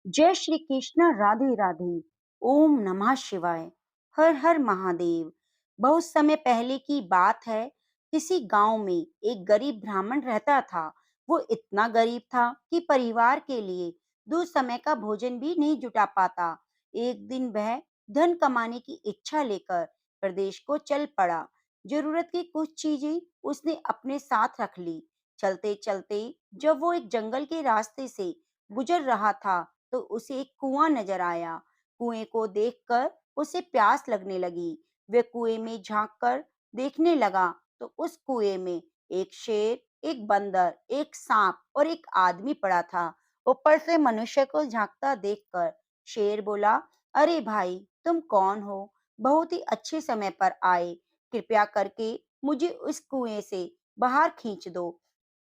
जय श्री कृष्ण, राधे राधे। ओम नमः शिवाय। हर हर महादेव। बहुत समय पहले की बात है। किसी गांव में एक गरीब ब्राह्मण रहता था। वो इतना गरीब था कि परिवार के लिए दो समय का भोजन भी नहीं जुटा पाता। एक दिन वह धन कमाने की इच्छा लेकर प्रदेश को चल पड़ा। जरूरत की कुछ चीजें उसने अपने साथ रख ली। चलते चलते जब वो एक जंगल के रास्ते से गुजर रहा था तो उसे एक कुआं नजर आया। कुएं को देखकर उसे प्यास लगने लगी। वह कुएं में झांककर देखने लगा तो उस कुएं में एक शेर, एक बंदर, एक सांप और एक आदमी पड़ा था। ऊपर से मनुष्य को झांकता देखकर शेर बोला, अरे भाई, तुम कौन हो? बहुत ही अच्छे समय पर आए। कृपया करके मुझे उस कुएं से बाहर खींच दो।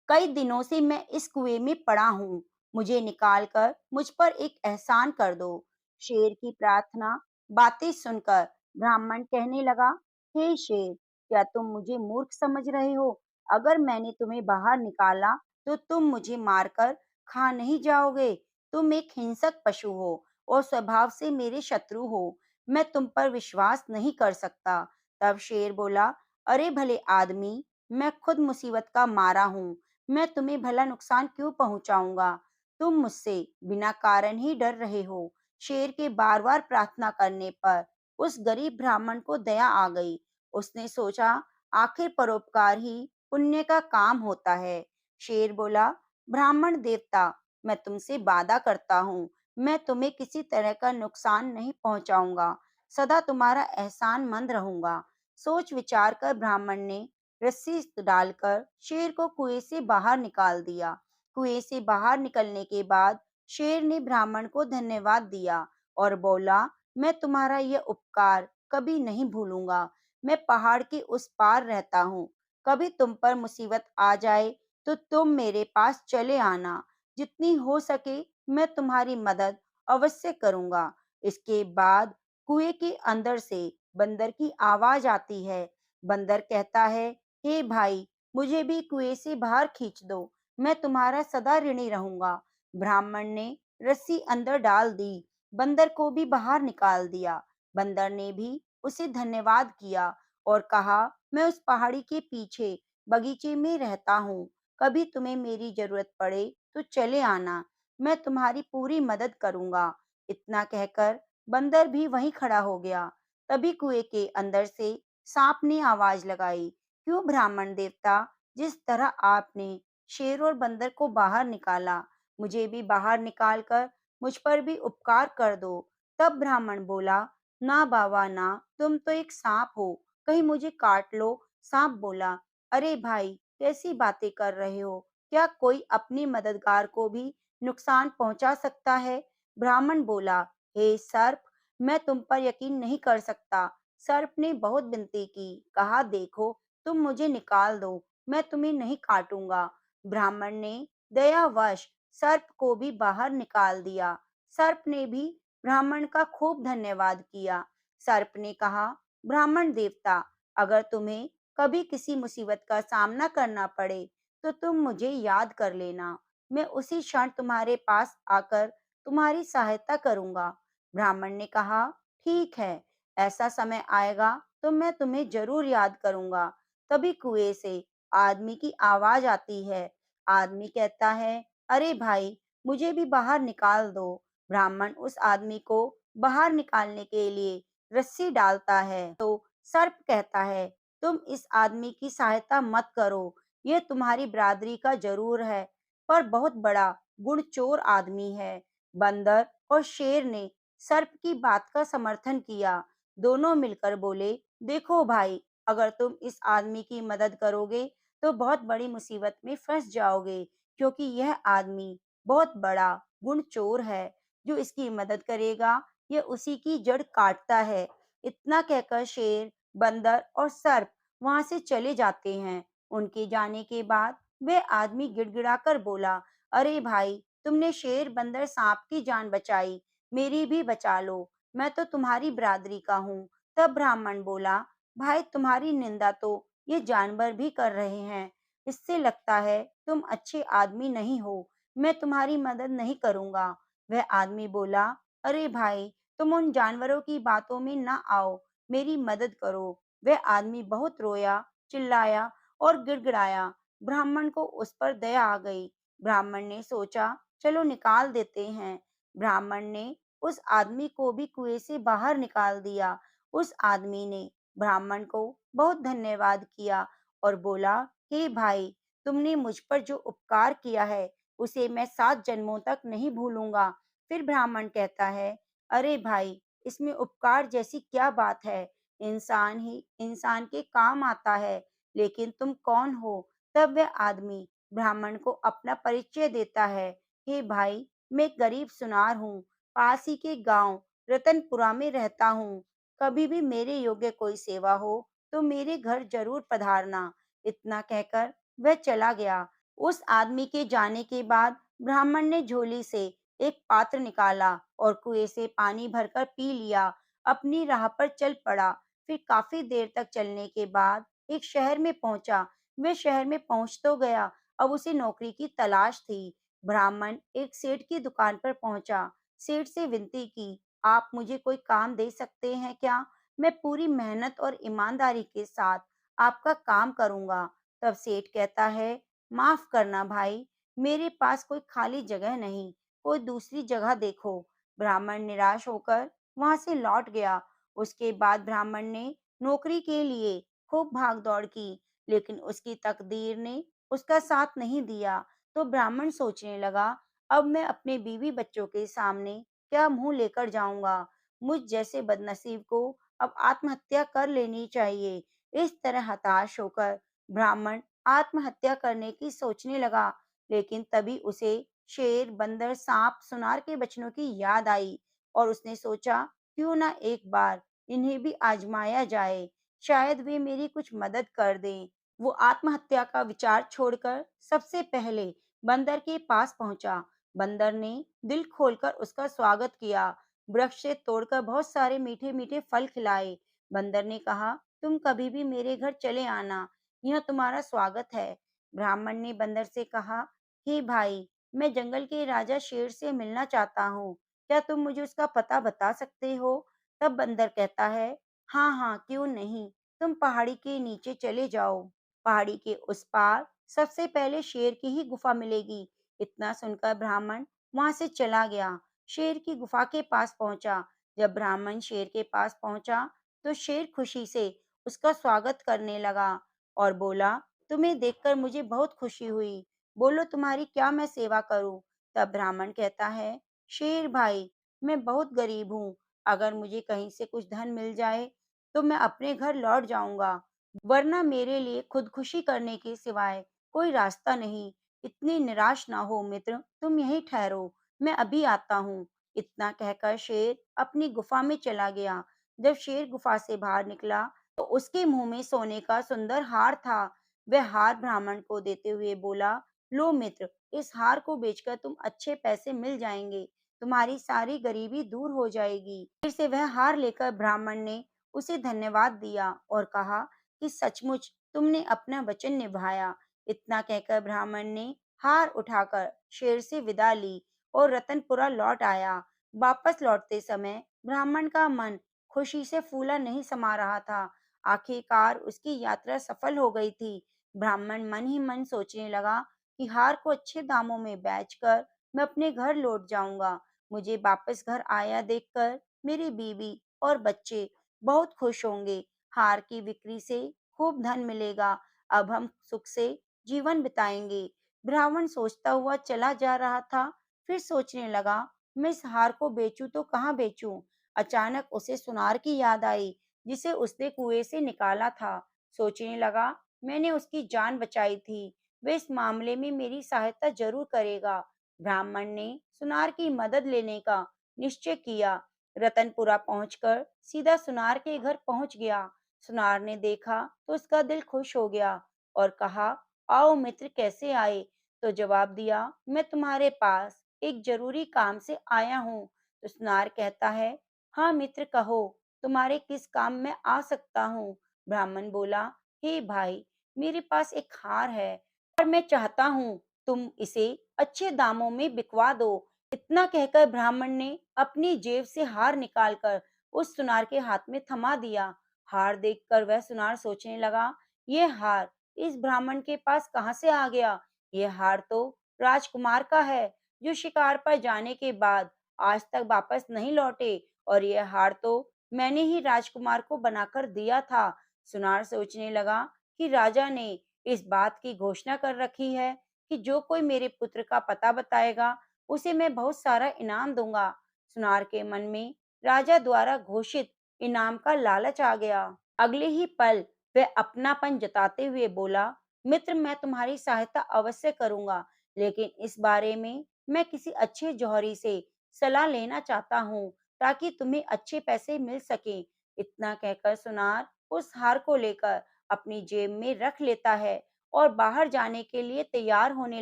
कई दिनों से मैं इस कुएं में पड़ा हूँ। मुझे निकाल कर मुझ पर एक एहसान कर दो। शेर की प्रार्थना बातें सुनकर ब्राह्मण कहने लगा, हे शेर, क्या तुम मुझे मूर्ख समझ रहे हो? अगर मैंने तुम्हें बाहर निकाला तो तुम मुझे मारकर खा नहीं जाओगे। तुम एक हिंसक पशु हो और स्वभाव से मेरे शत्रु हो। मैं तुम पर विश्वास नहीं कर सकता। तब शेर बोला, अरे भले आदमी, मैं खुद मुसीबत का मारा हूँ। मैं तुम्हें भला नुकसान क्यों पहुंचाऊंगा? तुम मुझसे बिना कारण ही डर रहे हो। शेर के बार बार प्रार्थना करने पर उस गरीब ब्राह्मण को दया आ गई। उसने सोचा, आखिर परोपकार ही पुण्य का काम होता है। शेर बोला, ब्राह्मण देवता, मैं तुमसे वादा करता हूँ, मैं तुम्हें किसी तरह का नुकसान नहीं पहुंचाऊंगा। सदा तुम्हारा एहसानमंद रहूंगा। सोच विचार कर ब्राह्मण ने रस्सी डालकर शेर को कुएं से बाहर निकाल दिया। कुएं से बाहर निकलने के बाद शेर ने ब्राह्मण को धन्यवाद दिया और बोला, मैं तुम्हारा यह उपकार कभी नहीं भूलूंगा। मैं पहाड़ के उस पार रहता हूँ। कभी तुम पर मुसीबत आ जाए तो तुम मेरे पास चले आना। जितनी हो सके मैं तुम्हारी मदद अवश्य करूंगा। इसके बाद कुएं के अंदर से बंदर की आवाज आती है। बंदर कहता है, हे भाई, मुझे भी कुएं से बाहर खींच दो। मैं तुम्हारा सदा ऋणी रहूंगा। ब्राह्मण ने रस्सी अंदर डाल दी। बंदर को भी बाहर निकाल दिया। बंदर ने भी उसे धन्यवाद किया और कहा, मैं उस पहाड़ी के पीछे बगीचे में रहता हूँ। कभी तुम्हें मेरी जरूरत पड़े तो चले आना। मैं तुम्हारी पूरी मदद करूंगा। इतना कहकर बंदर भी वहीं खड़ा हो गया। तभी कुएं के अंदर से सांप ने आवाज लगाई, क्यों ब्राह्मण देवता, जिस तरह आपने शेर और बंदर को बाहर निकाला, मुझे भी बाहर निकाल कर मुझ पर भी उपकार कर दो। तब ब्राह्मण बोला, ना बाबा ना, तुम तो एक सांप हो, कहीं मुझे काट लो। सांप बोला, अरे भाई, कैसी बातें कर रहे हो? क्या कोई अपनी मददगार को भी नुकसान पहुंचा सकता है? ब्राह्मण बोला, हे सर्प, मैं तुम पर यकीन नहीं कर सकता। सर्प ने बहुत विनती की, कहा, देखो, तुम मुझे निकाल दो, मैं तुम्हें नहीं काटूंगा। ब्राह्मण ने दयावश सर्प को भी बाहर निकाल दिया। सर्प ने भी ब्राह्मण का खूब धन्यवाद किया। सर्प ने कहा, ब्राह्मण देवता, अगर तुम्हें कभी किसी मुसीबत का सामना करना पड़े तो तुम मुझे याद कर लेना। मैं उसी क्षण तुम्हारे पास आकर तुम्हारी सहायता करूंगा। ब्राह्मण ने कहा, ठीक है, ऐसा समय आएगा तो मैं तुम्हें जरूर याद करूंगा। तभी कुएं से आदमी की आवाज आती है। आदमी कहता है, अरे भाई, मुझे भी बाहर निकाल दो। ब्राह्मण उस आदमी को बाहर निकालने के लिए रस्सी डालता है तो सर्प कहता है, तुम इस आदमी की सहायता मत करो। यह तुम्हारी बरादरी का जरूर है, पर बहुत बड़ा गुणचोर आदमी है। बंदर और शेर ने सर्प की बात का समर्थन किया। दोनों मिलकर बोले, देखो भाई, अगर तुम इस आदमी की मदद करोगे तो बहुत बड़ी मुसीबत में फंस जाओगे, क्योंकि यह आदमी बहुत बड़ा गुण चोर है। जो इसकी मदद करेगा यह उसी की जड़ काटता है। इतना कहकर शेर, बंदर और सर्प वहां से चले जाते हैं। उनके जाने के बाद वह आदमी गिड़गिड़ाकर बोला, अरे भाई, तुमने शेर, बंदर, सांप की जान बचाई, मेरी भी बचा लो। मैं तो तुम्हारी बरादरी का हूँ। तब ब्राह्मण बोला, भाई, तुम्हारी निंदा तो ये जानवर भी कर रहे हैं। इससे लगता है तुम अच्छे आदमी नहीं हो। मैं तुम्हारी मदद नहीं करूंगा। वह आदमी बोला, अरे भाई, तुम उन जानवरों की बातों में ना आओ, मेरी मदद करो। वह आदमी बहुत रोया, चिल्लाया और गिड़गिड़ाया। ब्राह्मण को उस पर दया आ गई। ब्राह्मण ने सोचा, चलो निकाल देते हैं। ब्राह्मण ने उस आदमी को भी कुएं से बाहर निकाल दिया। उस आदमी ने ब्राह्मण को बहुत धन्यवाद किया और बोला, हे भाई, तुमने मुझ पर जो उपकार किया है उसे मैं 7 जन्मों तक नहीं भूलूंगा। फिर ब्राह्मण कहता है, अरे भाई, इसमें उपकार जैसी क्या बात है? इंसान ही इंसान के काम आता है। लेकिन तुम कौन हो? तब वह आदमी ब्राह्मण को अपना परिचय देता है। हे भाई, मैं एक गरीब सुनार हूँ, पास ही के गांव रतनपुरा में रहता हूँ। कभी भी मेरे योग्य कोई सेवा हो तो मेरे घर जरूर पधारना। इतना कहकर वह चला गया। उस आदमी के जाने के बाद ब्राह्मण ने झोली से एक पात्र निकाला और कुएं से पानी भरकर पी लिया। अपनी राह पर चल पड़ा। फिर काफी देर तक चलने के बाद एक शहर में पहुंचा। वह शहर में पहुंच तो गया, अब उसे नौकरी की तलाश थी। ब्राह्मण एक सेठ की दुकान पर पहुंचा। सेठ से विनती की, आप मुझे कोई काम दे सकते हैं क्या? मैं पूरी मेहनत और ईमानदारी के साथ आपका काम करूंगा। तब सेठ कहता है, माफ करना भाई, मेरे पास कोई खाली जगह नहीं, कोई दूसरी जगह देखो। ब्राह्मण निराश होकर वहां से लौट गया। उसके बाद ब्राह्मण ने नौकरी के लिए खूब भाग दौड़ की, लेकिन उसकी तकदीर ने उसका साथ नहीं दिया। तो ब्राह्मण सोचने लगा, अब मैं अपने बीवी बच्चों के सामने क्या मुंह लेकर जाऊंगा? मुझ जैसे बदनसीब को अब आत्महत्या कर लेनी चाहिए। इस तरह हताश होकर ब्राह्मण आत्महत्या करने की सोचने लगा। लेकिन तभी उसे शेर, बंदर, सांप, सुनार के बचनों की याद आई और उसने सोचा, क्यों ना एक बार इन्हें भी आजमाया जाए, शायद वे मेरी कुछ मदद कर दें। वो आत्महत्या का विचार छोड़कर सबसे पहले बंदर के पास पहुंचा। बंदर ने दिल खोलकर उसका स्वागत किया, वृक्ष से तोड़कर बहुत सारे मीठे मीठे फल खिलाए। बंदर ने कहा, तुम कभी भी मेरे घर चले आना, यह तुम्हारा स्वागत है। ब्राह्मण ने बंदर से कहा, हे भाई, मैं जंगल के राजा शेर से मिलना चाहता हूँ, क्या तुम मुझे उसका पता बता सकते हो? तब बंदर कहता है, हाँ हाँ, क्यों नहीं, तुम पहाड़ी के नीचे चले जाओ। पहाड़ी के उस पार सबसे पहले शेर की ही गुफा मिलेगी। इतना सुनकर ब्राह्मण वहां से चला गया। शेर की गुफा के पास पहुंचा। जब ब्राह्मण शेर के पास पहुंचा तो शेर खुशी से उसका स्वागत करने लगा और बोला, तुम्हें देखकर मुझे बहुत खुशी हुई। बोलो, तुम्हारी क्या मैं सेवा करूं? तब ब्राह्मण कहता है, शेर भाई, मैं बहुत गरीब हूँ। अगर मुझे कहीं से कुछ धन मिल जाए तो मैं अपने घर लौट जाऊंगा, वरना मेरे लिए खुदकुशी करने के सिवाय कोई रास्ता नहीं। इतनी निराश ना हो मित्र, तुम यहीं ठहरो, मैं अभी आता हूँ। इतना कहकर शेर अपनी गुफा में चला गया। जब शेर गुफा से बाहर निकला तो उसके मुंह में सोने का सुंदर हार था। वह हार ब्राह्मण को देते हुए बोला, लो मित्र, इस हार को बेचकर तुम अच्छे पैसे मिल जाएंगे, तुम्हारी सारी गरीबी दूर हो जाएगी। फिर से वह हार लेकर ब्राह्मण ने उसे धन्यवाद दिया और कहा कि सचमुच तुमने अपना वचन निभाया। इतना कहकर ब्राह्मण ने हार उठाकर शेर से विदा ली और रतनपुरा लौट आया। वापस लौटते समय ब्राह्मण का मन खुशी से फूला नहीं समा रहा था। आखिरकार उसकी यात्रा सफल हो गई थी। ब्राह्मण मन ही मन सोचने लगा कि हार को अच्छे दामों में बेचकर मैं अपने घर लौट जाऊंगा। मुझे वापस घर आया देखकर मेरी बीवी और बच्चे बहुत खुश होंगे। हार की बिक्री से खूब धन मिलेगा। अब हम सुख से जीवन बिताएंगे। ब्राह्मण सोचता हुआ चला जा रहा था। फिर सोचने लगा, मैं इस हार को बेचूं तो कहाँ बेचूं? अचानक उसे सुनार की याद आई, जिसे उसने कुएं से निकाला था। सोचने लगा, मैंने उसकी जान बचाई थी, वह इस मामले में मेरी सहायता जरूर करेगा। ब्राह्मण ने सुनार की मदद लेने का निश्चय किया। रतनपुरा पहुंचकर सीधा सुनार के घर पहुंच गया। सुनार ने देखा तो उसका दिल खुश हो गया और कहा, आओ मित्र, कैसे आए? तो जवाब दिया, मैं तुम्हारे पास एक जरूरी काम से आया हूँ। तो सुनार कहता है, हाँ मित्र, कहो, तुम्हारे किस काम में आ सकता हूँ? ब्राह्मण बोला, हे भाई, मेरे पास एक हार है और मैं चाहता हूँ तुम इसे अच्छे दामों में बिकवा दो। इतना कहकर ब्राह्मण ने अपनी जेब से हार निकालकर उस सुनार के हाथ में थमा दिया। हार देखकर वह सुनार सोचने लगा, ये हार इस ब्राह्मण के पास कहाँ से आ गया? ये हार तो राजकुमार का है, जो शिकार पर जाने के बाद आज तक वापस नहीं लौटे, और यह हार तो मैंने ही राजकुमार को बनाकर दिया था। सुनार सोचने लगा कि राजा ने इस बात की घोषणा कर रखी है कि जो कोई मेरे पुत्र का पता बताएगा, उसे मैं बहुत सारा इनाम दूंगा। सुनार के मन में राजा द्वारा घोषित इनाम का लालच आ गया। अगले ही पल वह अपनापन जताते हुए बोला, मित्र, मैं तुम्हारी सहायता अवश्य करूंगा, लेकिन इस बारे में मैं किसी अच्छे जौहरी से सलाह लेना चाहता हूँ, ताकि तुम्हें अच्छे पैसे मिल सके। इतना कहकर सुनार उस हार को लेकर अपनी जेब में रख लेता है और बाहर जाने के लिए तैयार होने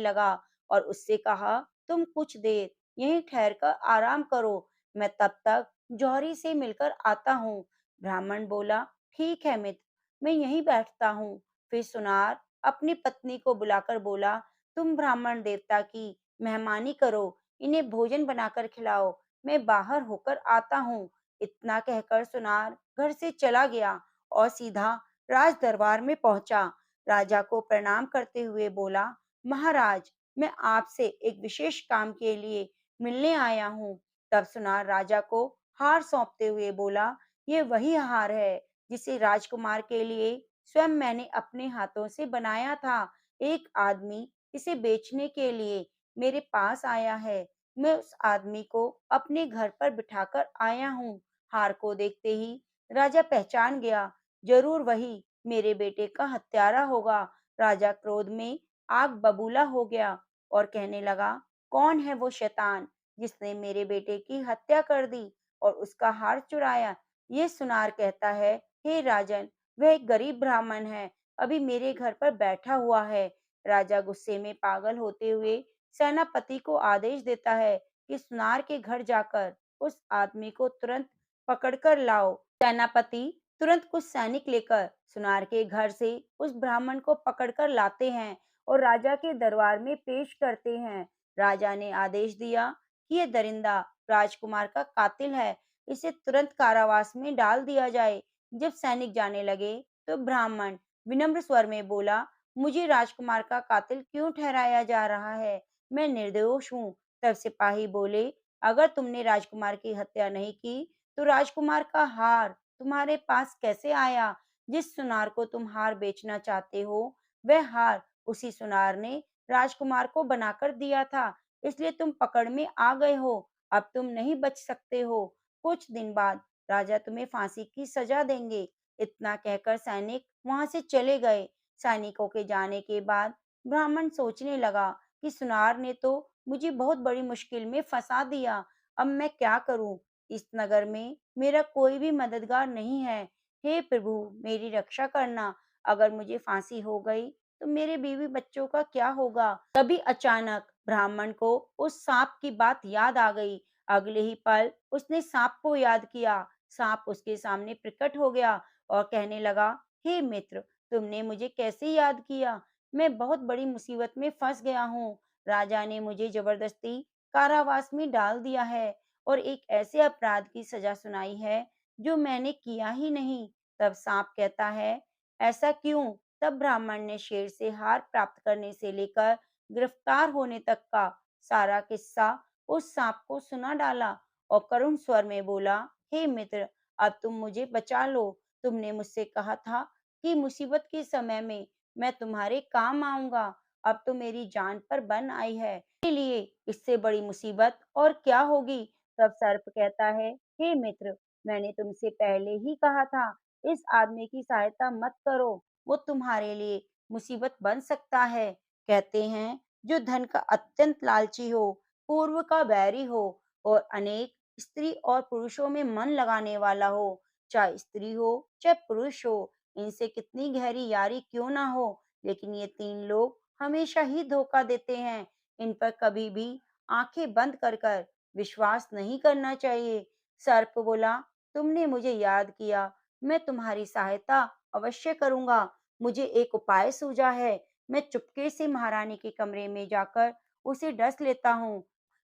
लगा, और उससे कहा, तुम कुछ देर यहीं ठहर कर आराम करो, मैं तब तक जौहरी से मिलकर आता हूँ। ब्राह्मण बोला, ठीक है मित्र, मैं यहीं बैठता हूँ। फिर सुनार अपनी पत्नी को बुलाकर बोला, तुम ब्राह्मण देवता की मेहमानी करो, इन्हें भोजन बनाकर खिलाओ, मैं बाहर होकर आता हूँ। इतना कहकर सुनार घर से चला गया और सीधा राज दरबार में पहुंचा। राजा को प्रणाम करते हुए बोला, महाराज, मैं आपसे एक विशेष काम के लिए मिलने आया हूँ। तब सुनार राजा को हार सौंपते हुए बोला, ये वही हार है जिसे राजकुमार के लिए स्वयं मैंने अपने हाथों से बनाया था। एक आदमी इसे बेचने के लिए मेरे पास आया है। मैं उस आदमी को अपने घर पर बिठाकर आया हूँ। हार को देखते ही राजा पहचान गया, जरूर वही मेरे बेटे का हत्यारा होगा। राजा क्रोध में आग बबूला हो गया और कहने लगा, कौन है वो शैतान जिसने मेरे बेटे की हत्या कर दी और उसका हार चुराया? ये सुनार कहता है, हे राजन, वह एक गरीब ब्राह्मण है, अभी मेरे घर पर बैठा हुआ है। राजा गुस्से में पागल होते हुए सेनापति को आदेश देता है कि सुनार के घर जाकर उस आदमी को तुरंत पकड़कर लाओ। सेनापति तुरंत कुछ सैनिक लेकर सुनार के घर से उस ब्राह्मण को पकड़कर लाते हैं और राजा के दरबार में पेश करते हैं। राजा ने आदेश दिया कि ये दरिंदा राजकुमार का कातिल है, इसे तुरंत कारावास में डाल दिया जाए। जब सैनिक जाने लगे तो ब्राह्मण विनम्र स्वर में बोला, मुझे राजकुमार का कातिल क्यों ठहराया जा रहा है? मैं निर्दोष हूँ। तब सिपाही बोले, अगर तुमने राजकुमार की हत्या नहीं की, तो राजकुमार का हार तुम्हारे पास कैसे आया? जिस सुनार को तुम हार बेचना चाहते हो, वह हार उसी सुनार ने राजकुमार को बनाकर दिया था, इसलिए तुम पकड़ में आ गए हो। अब तुम नहीं बच सकते हो। कुछ दिन बाद राजा तुम्हें फांसी की सजा देंगे। इतना कहकर सैनिक वहां से चले गए। सैनिकों के जाने के बाद ब्राह्मण सोचने लगा कि सुनार ने तो मुझे बहुत बड़ी मुश्किल में फंसा दिया। अब मैं क्या करूं? इस नगर में मेरा कोई भी मददगार नहीं है। हे प्रभु, मेरी रक्षा करना। अगर मुझे फांसी हो गई तो मेरे बीवी बच्चों का क्या होगा? तभी अचानक ब्राह्मण को उस सांप की बात याद आ गई। अगले ही पल उसने सांप को याद किया। सांप उसके सामने प्रकट हो गया और कहने लगा, हे मित्र, तुमने मुझे कैसे याद किया? मैं बहुत बड़ी मुसीबत में फंस गया हूँ। राजा ने मुझे जबरदस्ती कारावास में डाल दिया है और एक ऐसे अपराध की सजा सुनाई है जो मैंने किया ही नहीं। तब सांप कहता है, ऐसा क्यों? तब ब्राह्मण ने शेर से हार प्राप्त करने से लेकर गिरफ्तार होने तक का सारा किस्सा उस सांप को सुना डाला और करुण स्वर में बोला, हे मित्र, अब तुम मुझे बचा लो। तुमने मुझसे कहा था कि मुसीबत के समय में मैं तुम्हारे काम आऊंगा। अब तो मेरी जान पर बन आई है, मेरे लिए इससे बड़ी मुसीबत और क्या होगी? तब सर्प कहता है, हे मित्र, मैंने तुमसे पहले ही कहा था, इस आदमी की सहायता मत करो, वो तुम्हारे लिए मुसीबत बन सकता है। कहते हैं, जो धन का अत्यंत लालची हो, पूर्व का बैरी हो और अनेक स्त्री और पुरुषों में मन लगाने वाला हो, चाहे स्त्री हो चाहे पुरुष हो, इनसे कितनी गहरी यारी क्यों ना हो, लेकिन ये तीन लोग हमेशा ही धोखा देते हैं। इन पर कभी भी आंखें बंद कर कर विश्वास नहीं करना चाहिए। सर्प बोला, तुमने मुझे याद किया, मैं तुम्हारी सहायता अवश्य करूंगा। मुझे एक उपाय सूझा है। मैं चुपके से महारानी के कमरे में जाकर उसे डस लेता हूँ।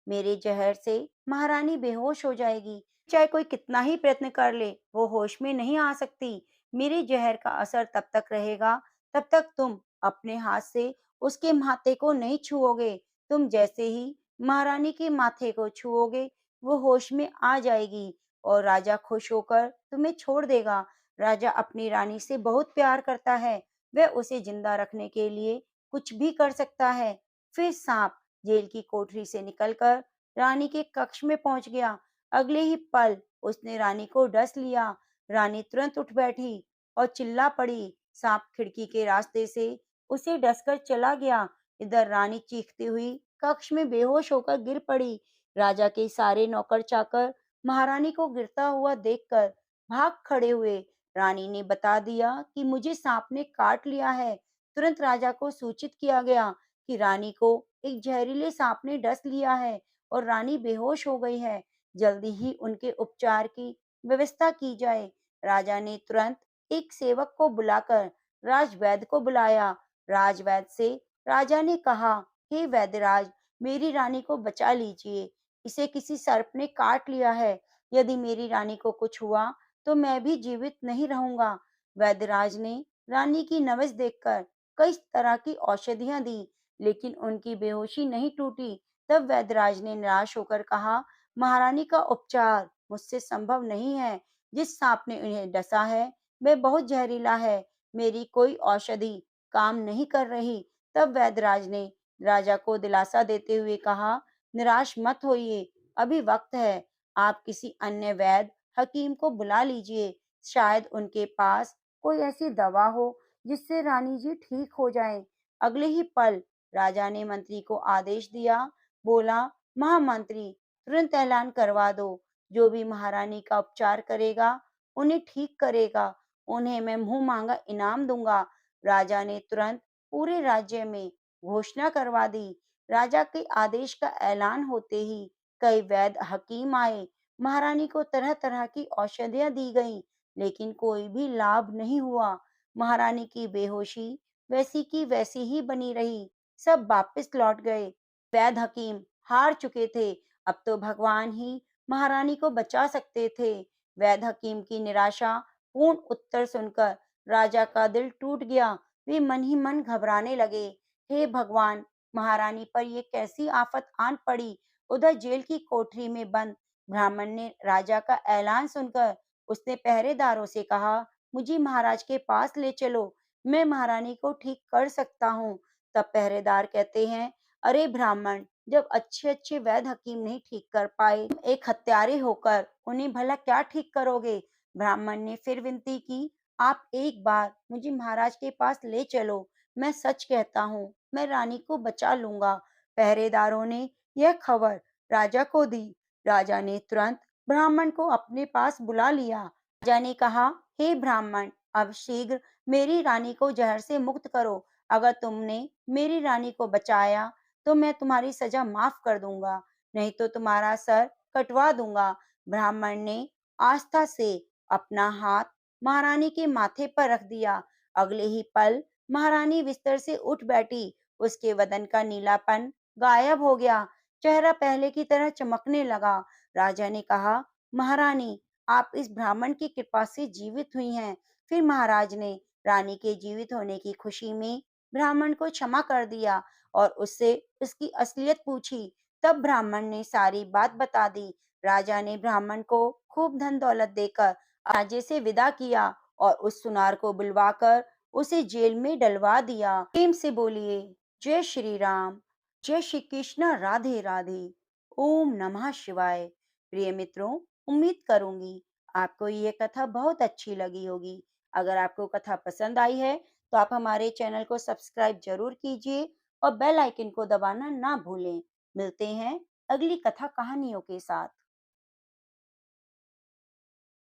मेरे जहर से महारानी बेहोश हो जाएगी। चाहे कोई कितना ही प्रयत्न कर ले, वो होश में नहीं आ सकती। मेरे जहर का असर तब तक रहेगा, तब तक तुम अपने हाथ से उसके माथे को नहीं छुओगे। तुम जैसे ही महारानी के माथे को छुओगे, वो होश में आ जाएगी और राजा खुश होकर तुम्हें छोड़ देगा। राजा अपनी रानी से बहुत प्यार करता है, वह उसे जिंदा रखने के लिए कुछ भी कर सकता है। फिर सांप जेल की कोठरी से निकलकर रानी के कक्ष में पहुंच गया। अगले ही पल उसने रानी को डस लिया। रानी तुरंत उठ बैठी और चिल्ला पड़ी। सांप खिड़की के रास्ते से उसे डसकर चला गया। इधर रानी चीखती हुई कक्ष में बेहोश होकर गिर पड़ी। राजा के सारे नौकर चाकर महारानी को गिरता हुआ देखकर भाग खड़े हुए। रानी ने बता दिया कि मुझे सांप ने काट लिया है। तुरंत राजा को सूचित किया गया कि रानी को एक जहरीले सांप ने डस लिया है और रानी बेहोश हो गई है। जल्दी ही उनके उपचार की व्यवस्था की जाए। राजा ने तुरंत एक सेवक को बुलाकर राजवैद्य को बुलाया। राजवैद्य से राजा ने कहा, हे वैद्यराज, मेरी रानी को बचा लीजिए। इसे किसी सर्प ने काट लिया है। यदि मेरी रानी को कुछ हुआ तो मैं भी जीवित नहीं रहूंगा। वैद्यराज ने रानी की नब्ज देखकर कई तरह की औषधियां दी, लेकिन उनकी बेहोशी नहीं टूटी। तब वैद्यराज ने निराश होकर कहा, महारानी का उपचार मुझसे संभव नहीं है। जिस सांप ने उन्हें डसा है वह बहुत जहरीला है। मेरी कोई औषधि काम नहीं कर रही। तब वैद्यराज ने राजा को दिलासा देते हुए कहा, निराश मत होइए, अभी वक्त है। आप किसी अन्य वैद्य हकीम को बुला लीजिए। शायद उनके पास कोई ऐसी दवा हो जिससे रानी जी ठीक हो जाएं। अगले ही पल राजा ने मंत्री को आदेश दिया। बोला, महामंत्री, तुरंत ऐलान करवा दो, जो भी महारानी का उपचार करेगा उन्हें ठीक करेगा, उन्हें मैं मुंह मांगा इनाम दूंगा। राजा ने तुरंत पूरे राज्य में घोषणा करवा दी। राजा के आदेश का ऐलान होते ही कई वैद्य हकीम आए। महारानी को तरह तरह की औषधियां दी गईं, लेकिन कोई भी लाभ नहीं हुआ। महारानी की बेहोशी वैसी की वैसी ही बनी रही। सब वापस लौट गए। वैद्य हकीम हार चुके थे। अब तो भगवान ही महारानी को बचा सकते थे। वैद्य हकीम की निराशा पूर्ण उत्तर सुनकर राजा का दिल टूट गया। वे मन ही मन घबराने लगे। हे भगवान, महारानी पर ये कैसी आफत आन पड़ी। उधर जेल की कोठरी में बंद ब्राह्मण ने राजा का ऐलान सुनकर उसने पहरेदारों से कहा, मुझे महाराज के पास ले चलो, मैं महारानी को ठीक कर सकता हूँ। तब पहरेदार कहते हैं, अरे ब्राह्मण, जब अच्छे अच्छे वैद्य हकीम नहीं ठीक कर पाए, तुम एक हत्यारे होकर उन्हें भला क्या ठीक करोगे। ब्राह्मण ने फिर विनती की, आप एक बार मुझे महाराज के पास ले चलो, मैं सच कहता हूँ, मैं रानी को बचा लूंगा। पहरेदारों ने यह खबर राजा को दी। राजा ने तुरंत ब्राह्मण को अपने पास बुला लिया। राजा ने कहा, हे ब्राह्मण, अब शीघ्र मेरी रानी को जहर से मुक्त करो। अगर तुमने मेरी रानी को बचाया तो मैं तुम्हारी सजा माफ कर दूंगा, नहीं तो तुम्हारा सर कटवा दूंगा। ब्राह्मण ने आस्था से अपना हाथ महारानी के माथे पर रख दिया। अगले ही पल महारानी बिस्तर से उठ बैठी। उसके बदन का नीलापन गायब हो गया। चेहरा पहले की तरह चमकने लगा। राजा ने कहा, महारानी, आप इस ब्राह्मण की कृपा से जीवित हुई हैं। फिर महाराज ने रानी के जीवित होने की खुशी में ब्राह्मण को क्षमा कर दिया और उससे उसकी असलियत पूछी। तब ब्राह्मण ने सारी बात बता दी। राजा ने ब्राह्मण को खूब धन दौलत देकर राज्य से विदा किया और उस सुनार को बुलवाकर उसे जेल में डलवा दिया। प्रेम से बोलिए, जय श्री राम, जय श्री कृष्ण, राधे राधे, ओम नमः शिवाय। प्रिय मित्रों, उम्मीद करूंगी आपको ये कथा बहुत अच्छी लगी होगी। अगर आपको कथा पसंद आई है तो आप हमारे चैनल को सब्सक्राइब जरूर कीजिए और बेल आइकन को दबाना ना भूलें। मिलते हैं अगली कथा कहानियों के साथ।